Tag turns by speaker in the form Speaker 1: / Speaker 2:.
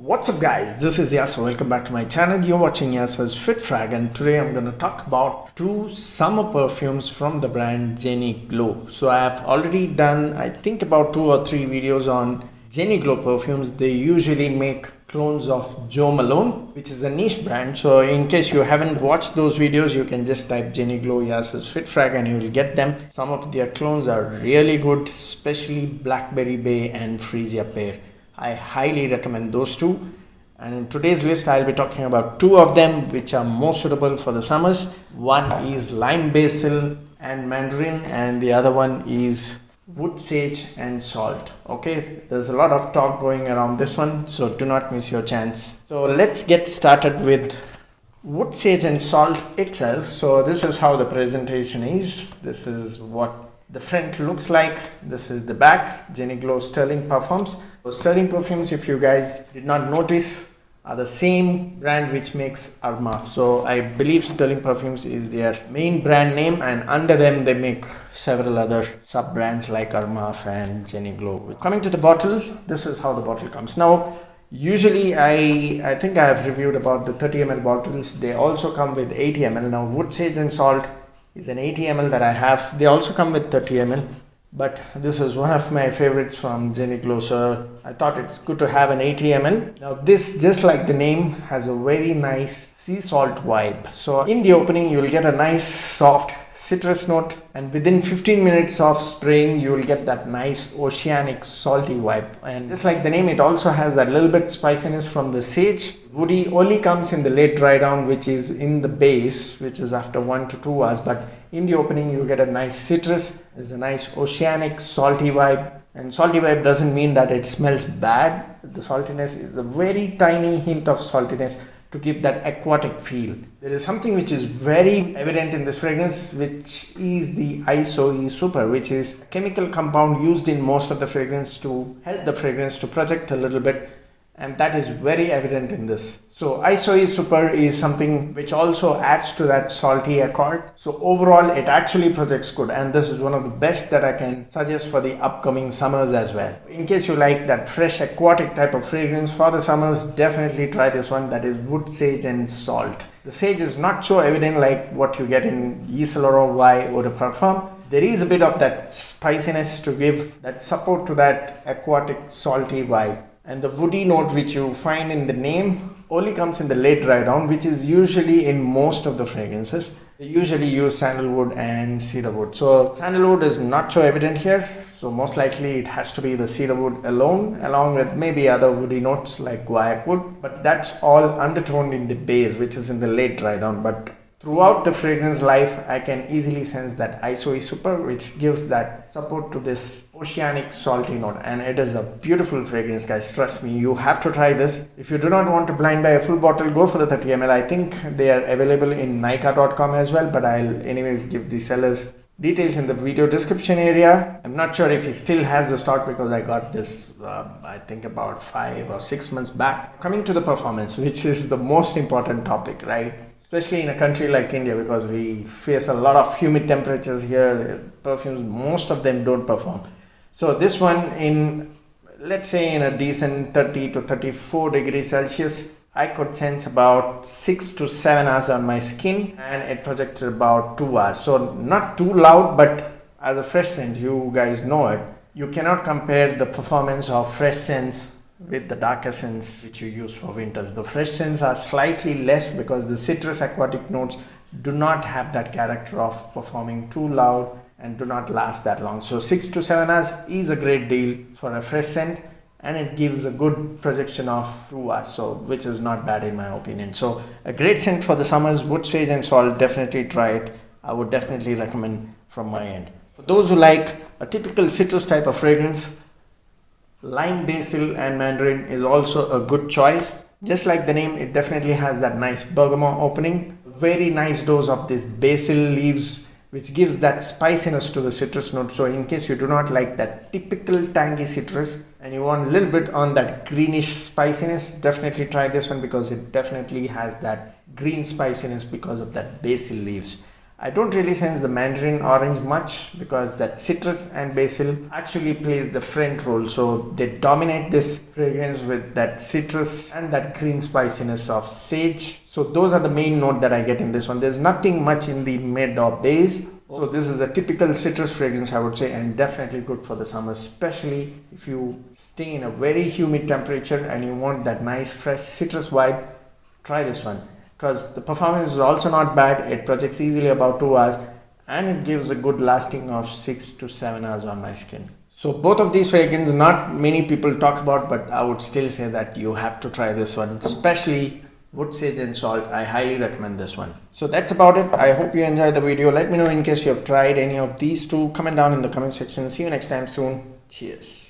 Speaker 1: What's up guys, this is Yasser. Welcome back to my channel. You're watching Yasser's Fit Frag, and today I'm going to talk about two summer perfumes from the brand Jenny Glow. So I have already done I think about 2 or 3 videos on Jenny Glow perfumes. They usually make clones of Jo Malone, which is a niche brand. So in case you haven't watched those videos, you can just type Jenny Glow Yasser's Fit Frag and you will get them. Some of their clones are really good, especially Blackberry Bay and Freesia Pear. I highly recommend those two, and in today's list I'll be talking about 2 of them which are more suitable for the summers. One is Lime Basil and Mandarin, and the other one is Wood Sage and Salt. Okay, there's a lot of talk going around this one, so do not miss your chance. So let's get started with Wood Sage and Salt itself. So this is how the presentation is. This is what the front looks like. This is the back. Jenny Glow Sterling Perfumes. So Sterling Perfumes, if you guys did not notice, are the same brand which makes Armaf. So I believe Sterling Perfumes is their main brand name, and under them they make several other sub brands like Armaf and Jenny Glow. Coming to the bottle, this is how the bottle comes. Now usually I think I have reviewed about the 30 ml bottles. They also come with 80 ml. Now Wood Sage and Salt is an 80 ml that I have. They also come with 30 ml, but this is one of my favorites from Jenny Glow, so I thought it's good to have an 80 ml. Now this, just like the name, has a very nice sea salt vibe. So in the opening you will get a nice soft citrus note, and within 15 minutes of spraying you will get that nice oceanic salty vibe. And just like the name, it also has that little bit spiciness from the sage. Woody only comes in the late dry down, which is in the base, which is after 1 to 2 hours, but in the opening you get a nice citrus. There's a nice oceanic salty vibe, and salty vibe doesn't mean that it smells bad. The saltiness is a very tiny hint of saltiness to give that aquatic feel. There is something which is very evident in this fragrance, which is the ISOE Super, which is a chemical compound used in most of the fragrance to help the fragrance to project a little bit, and that is very evident in this. So ISOE Super is something which also adds to that salty accord. So overall it actually projects good, and this is one of the best that I can suggest for the upcoming summers as well. In case you like that fresh aquatic type of fragrance for the summers, definitely try this one, that is Wood Sage and Salt. The sage is not so evident like what you get in Yves Saint Laurent Y Eau de Parfum. There is a bit of that spiciness to give that support to that aquatic salty vibe. And the woody note which you find in the name only comes in the late dry down, which is usually in most of the fragrances. They usually use sandalwood and cedarwood. So sandalwood is not so evident here, so most likely it has to be the cedarwood alone, along with maybe other woody notes like guaiac wood, but that's all undertoned in the base, which is in the late dry down. But throughout the fragrance life, I can easily sense that ISOE Super, which gives that support to this oceanic salty note, and it is a beautiful fragrance, guys. Trust me, you have to try this. If you do not want to blind buy a full bottle, go for the 30 ml. I think they are available in Nykaa.com as well, but I'll anyways give the seller's details in the video description area. I'm not sure if he still has the stock because I got this I think about 5 or 6 months back. Coming to the performance, which is the most important topic, right? Especially in a country like India, because we face a lot of humid temperatures here. The perfumes, most of them don't perform. So this one, in let's say in a decent 30 to 34 degrees Celsius, I could sense about 6 to 7 hours on my skin, and it projected about 2 hours. So not too loud, but as a fresh scent, you guys know it. You cannot compare the performance of fresh scents with the darker scents which you use for winters. The fresh scents are slightly less because the citrus aquatic notes do not have that character of performing too loud and do not last that long. So 6 to 7 hours is a great deal for a fresh scent, and it gives a good projection of 2 hours, so which is not bad in my opinion. So a great scent for the summers. Wood Sage and Salt, definitely try it. I would definitely recommend from my end. For those who like a typical citrus type of fragrance, Lime Basil and Mandarin is also a good choice. Just like the name, it definitely has that nice bergamot opening. Very nice dose of this basil leaves, which gives that spiciness to the citrus note. So in case you do not like that typical tangy citrus and you want a little bit on that greenish spiciness, definitely try this one because it definitely has that green spiciness because of that basil leaves. I don't really sense the mandarin orange much because that citrus and basil actually plays the front role. So they dominate this fragrance with that citrus and that green spiciness of sage. So those are the main note that I get in this one. There's nothing much in the mid or base. So this is a typical citrus fragrance, I would say, and definitely good for the summer, especially if you stay in a very humid temperature and you want that nice fresh citrus vibe. Try this one because the performance is also not bad. It projects easily about 2 hours and it gives a good lasting of 6 to 7 hours on my skin. So both of these fragrances not many people talk about, but I would still say that you have to try this one, especially wood sage and salt. I highly recommend this one. So that's about it. I hope you enjoyed the video. Let me know in case you have tried any of these two. Comment down in the comment section. See you next time soon. Cheers.